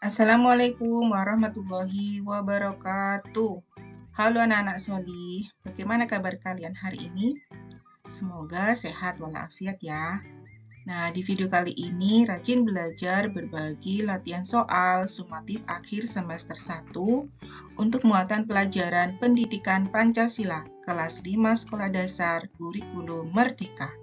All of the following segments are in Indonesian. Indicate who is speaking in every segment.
Speaker 1: Assalamualaikum warahmatullahi wabarakatuh. Halo anak-anak Solih, bagaimana kabar kalian hari ini? Semoga sehat walafiat ya. Nah, di video kali ini Rajin Belajar berbagi latihan soal sumatif akhir semester 1 untuk muatan pelajaran pendidikan Pancasila kelas 5 Sekolah Dasar Kurikulum Merdeka.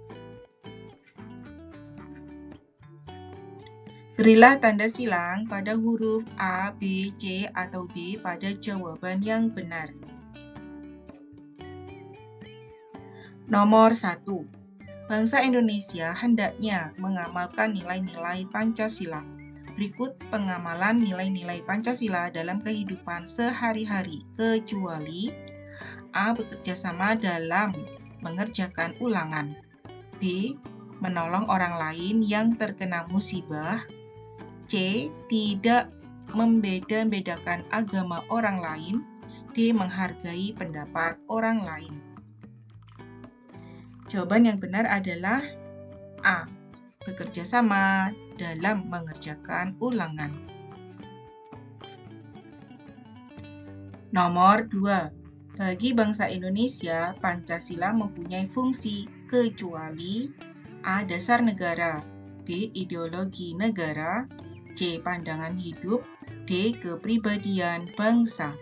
Speaker 1: Berilah tanda silang pada huruf A, B, C, atau D pada jawaban yang benar. Nomor 1. Bangsa Indonesia hendaknya mengamalkan nilai-nilai Pancasila. Berikut pengamalan nilai-nilai Pancasila dalam kehidupan sehari-hari, kecuali A. Bekerja sama dalam mengerjakan ulangan, B. Menolong orang lain yang terkena musibah, C. Tidak membeda-bedakan agama orang lain, D. Menghargai pendapat orang lain. Jawaban yang benar adalah A. Bekerja sama dalam mengerjakan ulangan. Nomor 2. Bagi bangsa Indonesia, Pancasila mempunyai fungsi kecuali A. Dasar negara, B. Ideologi negara, C. Pandangan hidup, D. Kepribadian bangsa.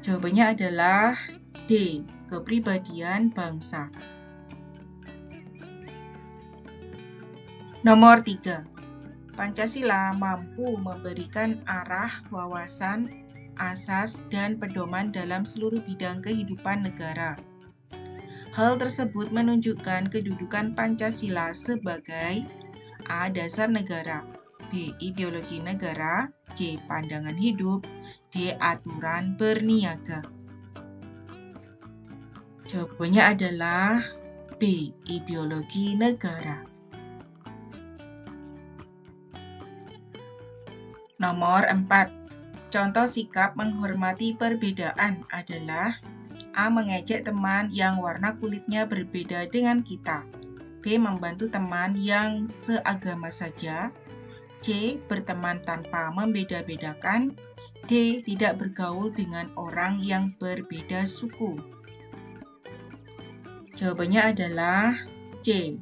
Speaker 1: Jawabannya adalah D. Kepribadian bangsa. Nomor 3. Pancasila mampu memberikan arah, wawasan, asas, dan pedoman dalam seluruh bidang kehidupan negara. Hal tersebut menunjukkan kedudukan Pancasila sebagai A. Dasar negara, B. Ideologi negara, C. Pandangan hidup, D. Aturan berniaga. Jawabannya adalah B. Ideologi negara. Nomor 4. Contoh sikap menghormati perbedaan adalah A. Mengejek teman yang warna kulitnya berbeda dengan kita, B. Membantu teman yang seagama saja, C. Berteman tanpa membeda-bedakan, D. Tidak bergaul dengan orang yang berbeda suku. Jawabannya adalah C.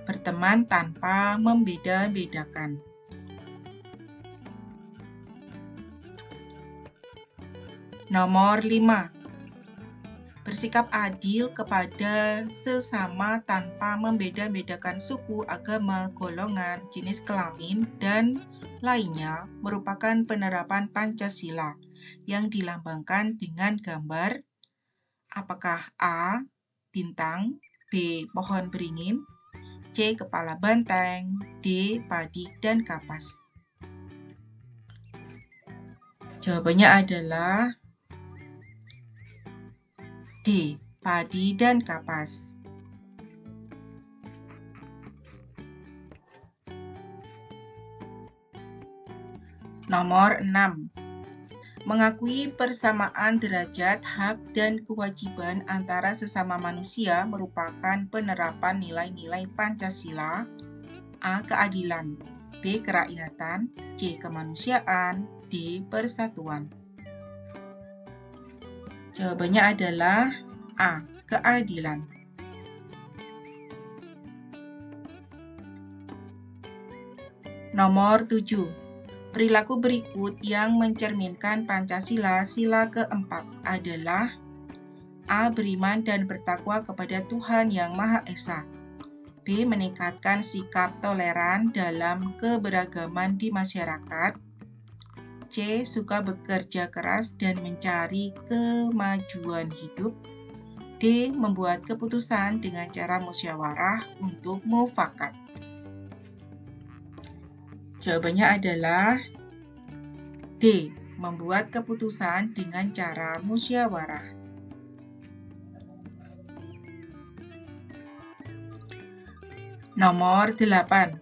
Speaker 1: Berteman tanpa membeda-bedakan. Nomor 5. Bersikap adil kepada sesama tanpa membeda-bedakan suku, agama, golongan, jenis kelamin, dan lainnya merupakan penerapan Pancasila yang dilambangkan dengan gambar apakah A. Bintang, B. Pohon beringin, C. Kepala banteng, D. Padi dan kapas. Jawabannya adalah D. Padi dan kapas. Nomor 6. Mengakui persamaan derajat, hak, dan kewajiban antara sesama manusia merupakan penerapan nilai-nilai Pancasila. A. Keadilan, B. Kerakyatan, C. Kemanusiaan, D. Persatuan. Jawabannya adalah A. Keadilan. Nomor 7. Perilaku berikut yang mencerminkan Pancasila sila keempat adalah A. Beriman dan bertakwa kepada Tuhan Yang Maha Esa, B. Meningkatkan sikap toleran dalam keberagaman di masyarakat, C. Suka bekerja keras dan mencari kemajuan hidup, D. Membuat keputusan dengan cara musyawarah untuk mufakat. Jawabannya adalah D. Membuat keputusan dengan cara musyawarah. Nomor 8.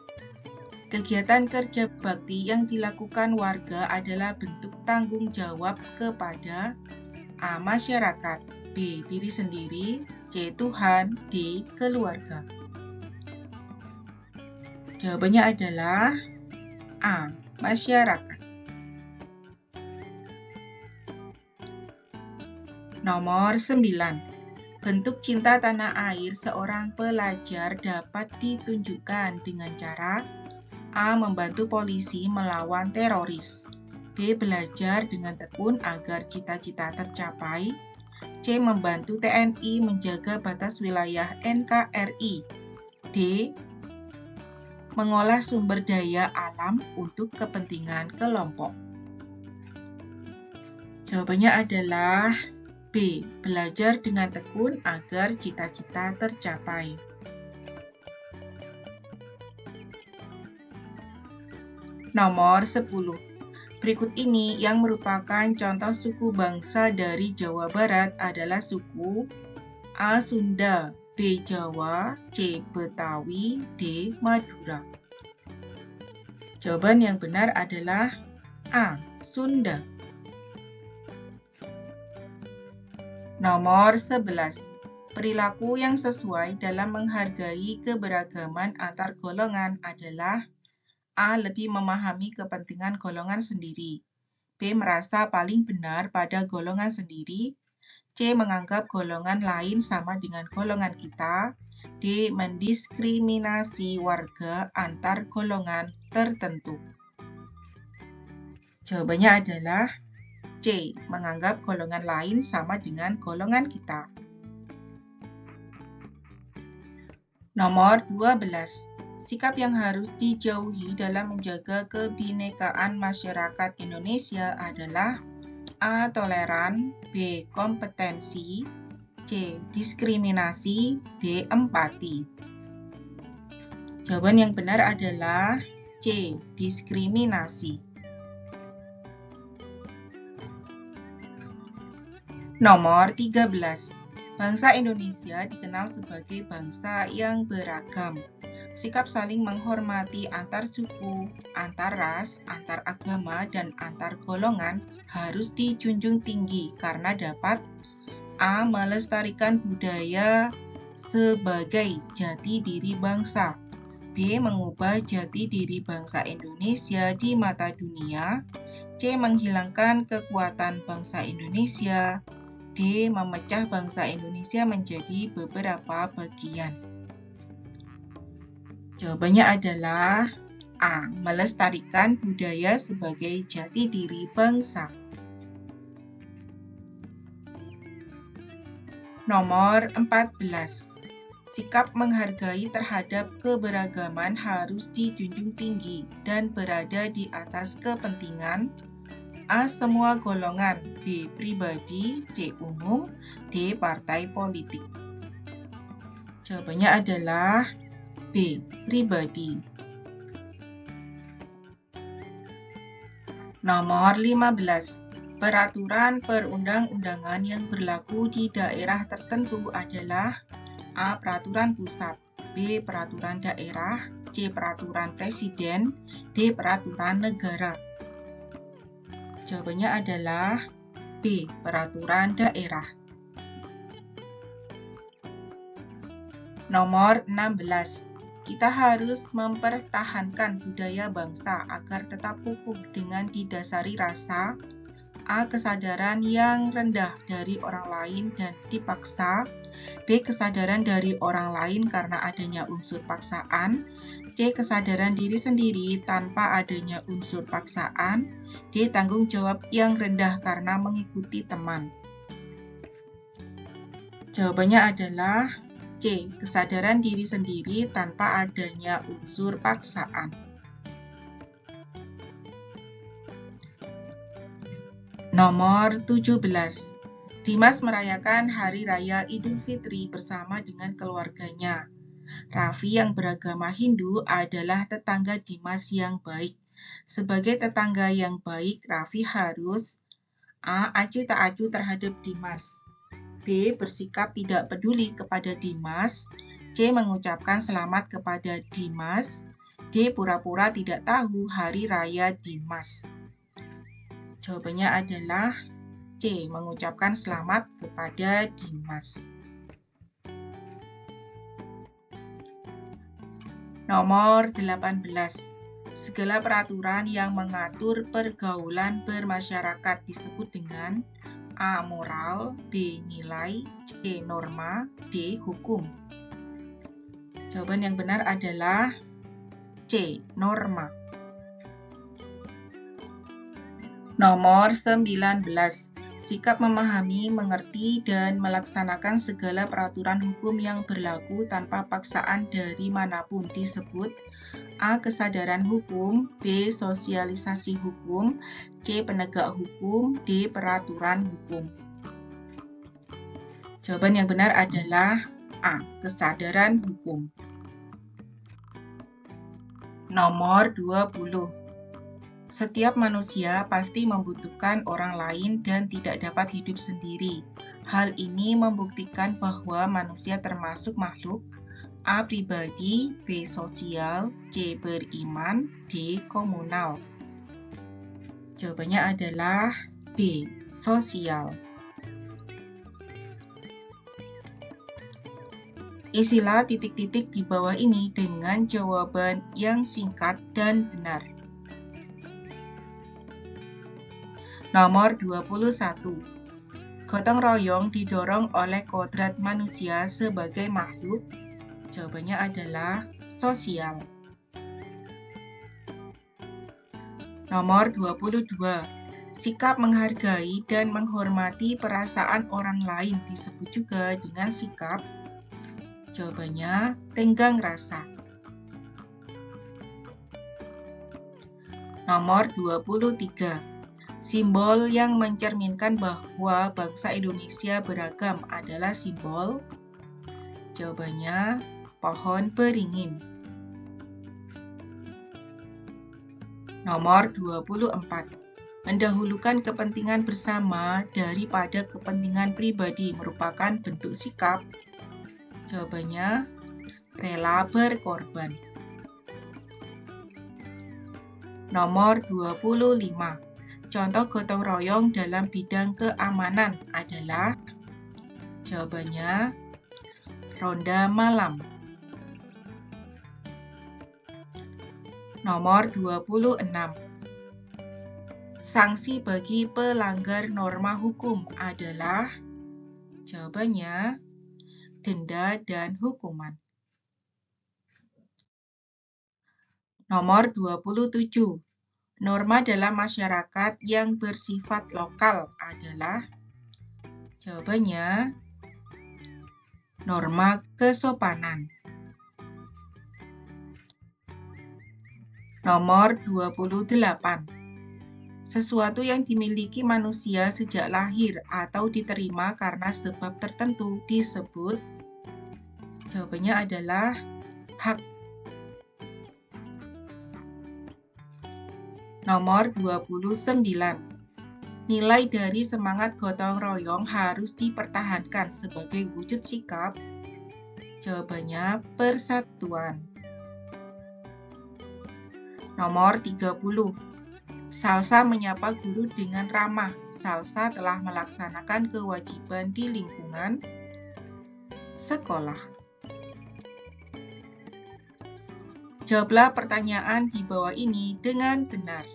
Speaker 1: Kegiatan kerja bakti yang dilakukan warga adalah bentuk tanggung jawab kepada A. Masyarakat, B. Diri sendiri, C. Tuhan, D. Keluarga. Jawabannya adalah A. masyarakat. Nomor 9. Bentuk cinta tanah air seorang pelajar dapat ditunjukkan dengan cara A. Membantu polisi melawan teroris, B. Belajar dengan tekun agar cita-cita tercapai, C. Membantu TNI menjaga batas wilayah NKRI, D. Mengolah sumber daya alam untuk kepentingan kelompok. Jawabannya adalah B. Belajar dengan tekun agar cita-cita tercapai. Nomor 10. Berikut ini yang merupakan contoh suku bangsa dari Jawa Barat adalah suku A. Sunda, B. Jawa, C. Betawi, D. Madura. Jawaban yang benar adalah A. Sunda. Nomor 11. Perilaku yang sesuai dalam menghargai keberagaman antar golongan adalah A. Lebih memahami kepentingan golongan sendiri, B. Merasa paling benar pada golongan sendiri, C. Menganggap golongan lain sama dengan golongan kita, D. Mendiskriminasi warga antar golongan tertentu. Jawabannya adalah C. Menganggap golongan lain sama dengan golongan kita. Nomor 12. Sikap yang harus dijauhi dalam menjaga kebinekaan masyarakat Indonesia adalah A. Toleran, B. Kompetensi, C. Diskriminasi, D. Empati. Jawaban yang benar adalah C. Diskriminasi. Nomor 13. Bangsa Indonesia dikenal sebagai bangsa yang beragam. Sikap saling menghormati antar suku, antar ras, antar agama, dan antar golongan harus dijunjung tinggi karena dapat A. Melestarikan budaya sebagai jati diri bangsa, B. Mengubah jati diri bangsa Indonesia di mata dunia, C. Menghilangkan kekuatan bangsa Indonesia, D. Memecah bangsa Indonesia menjadi beberapa bagian. Jawabannya adalah A. Melestarikan budaya sebagai jati diri bangsa. Nomor 14. Sikap menghargai terhadap keberagaman harus dijunjung tinggi dan berada di atas kepentingan A. Semua golongan, B. Pribadi, C. Umum, D. Partai politik. Jawabannya adalah B. Pribadi. Nomor 15. Peraturan perundang-undangan yang berlaku di daerah tertentu adalah A. Peraturan pusat, B. Peraturan daerah, C. Peraturan presiden, D. Peraturan negara. Jawabannya adalah B. Peraturan daerah. Nomor 16. Kita harus mempertahankan budaya bangsa agar tetap kokoh dengan didasari rasa A. Kesadaran yang rendah dari orang lain dan dipaksa, B. Kesadaran dari orang lain karena adanya unsur paksaan, C. Kesadaran diri sendiri tanpa adanya unsur paksaan, D. Tanggung jawab yang rendah karena mengikuti teman. Jawabannya adalah C. Kesadaran diri sendiri tanpa adanya unsur paksaan. Nomor 17. Dimas merayakan Hari Raya Idul Fitri bersama dengan keluarganya. Raffi yang beragama Hindu adalah tetangga Dimas yang baik. Sebagai tetangga yang baik, Raffi harus A. Acuh tak acuh terhadap Dimas, B. Bersikap tidak peduli kepada Dimas, C. Mengucapkan selamat kepada Dimas, D. Pura-pura tidak tahu Hari Raya Dimas. Jawabannya adalah C. Mengucapkan selamat kepada Dimas. Nomor 18. Segala peraturan yang mengatur pergaulan bermasyarakat disebut dengan A. Moral, B. Nilai, C. Norma, D. Hukum. Jawaban yang benar adalah C. Norma. Nomor 19. Sikap memahami, mengerti, dan melaksanakan segala peraturan hukum yang berlaku tanpa paksaan dari manapun disebut A. Kesadaran hukum, B. Sosialisasi hukum, C. Penegak hukum, D. Peraturan hukum. Jawaban yang benar adalah A. Kesadaran hukum. Nomor 20. Setiap manusia pasti membutuhkan orang lain dan tidak dapat hidup sendiri. Hal ini membuktikan bahwa manusia termasuk makhluk A. Pribadi, B. Sosial, C. Beriman, D. Komunal. Jawabannya adalah B. Sosial. Isilah titik-titik di bawah ini dengan jawaban yang singkat dan benar. Nomor 21. Gotong royong didorong oleh kodrat manusia sebagai makhluk. Jawabannya adalah sosial. Nomor 22. Sikap menghargai dan menghormati perasaan orang lain disebut juga dengan sikap. Jawabannya tenggang rasa. Nomor 23. Simbol yang mencerminkan bahwa bangsa Indonesia beragam adalah simbol. Jawabannya pohon beringin. Nomor 24. Mendahulukan kepentingan bersama daripada kepentingan pribadi merupakan bentuk sikap. Jawabannya rela berkorban. Nomor 25. Contoh gotong royong dalam bidang keamanan adalah, jawabannya ronda malam. Nomor 26. Sanksi bagi pelanggar norma hukum adalah, jawabannya denda dan hukuman. Nomor 27. Norma dalam masyarakat yang bersifat lokal adalah, jawabannya norma kesopanan. Nomor 28. Sesuatu yang dimiliki manusia sejak lahir atau diterima karena sebab tertentu disebut, jawabannya adalah hak. Nomor 29. Nilai dari semangat gotong royong harus dipertahankan sebagai wujud sikap. Jawabannya persatuan. Nomor 30. Salsa menyapa guru dengan ramah. Salsa telah melaksanakan kewajiban di lingkungan sekolah. Jawablah pertanyaan di bawah ini dengan benar.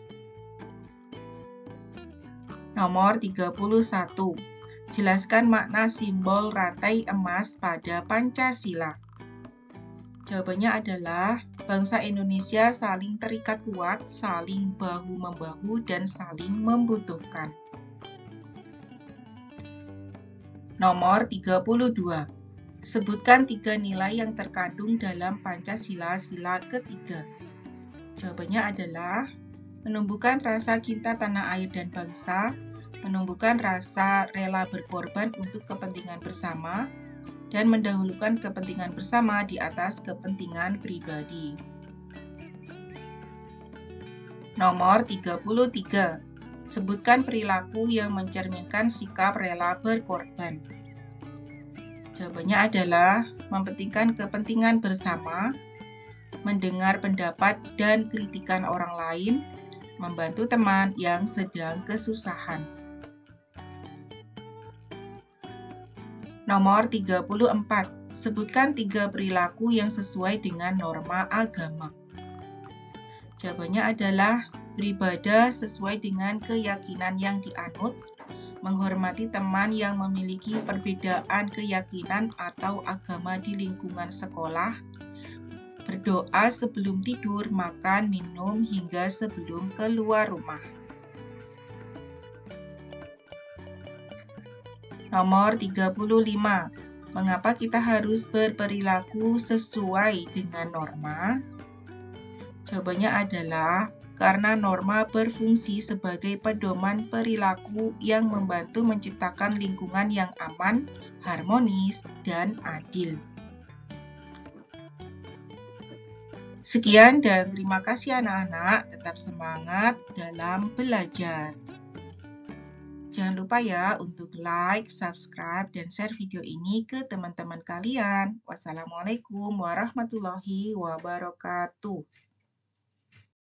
Speaker 1: Nomor 31. Jelaskan makna simbol rantai emas pada Pancasila. Jawabannya adalah bangsa Indonesia saling terikat kuat, saling bahu-membahu, dan saling membutuhkan. Nomor 32. Sebutkan 3 nilai yang terkandung dalam Pancasila sila ketiga. Jawabannya adalah menumbuhkan rasa cinta tanah air dan bangsa, menumbuhkan rasa rela berkorban untuk kepentingan bersama, dan mendahulukan kepentingan bersama di atas kepentingan pribadi. Nomor 33. Sebutkan perilaku yang mencerminkan sikap rela berkorban. Jawabannya adalah mementingkan kepentingan bersama, mendengar pendapat dan kritikan orang lain, membantu teman yang sedang kesusahan. Nomor 34. Sebutkan 3 perilaku yang sesuai dengan norma agama. Jawabannya adalah beribadah sesuai dengan keyakinan yang dianut, menghormati teman yang memiliki perbedaan keyakinan atau agama di lingkungan sekolah, berdoa sebelum tidur, makan, minum, hingga sebelum keluar rumah. Nomor 35. Mengapa kita harus berperilaku sesuai dengan norma? Jawabannya adalah karena norma berfungsi sebagai pedoman perilaku yang membantu menciptakan lingkungan yang aman, harmonis, dan adil. Sekian dan terima kasih anak-anak, tetap semangat dalam belajar. Jangan lupa ya untuk like, subscribe, dan share video ini ke teman-teman kalian. Wassalamualaikum warahmatullahi wabarakatuh.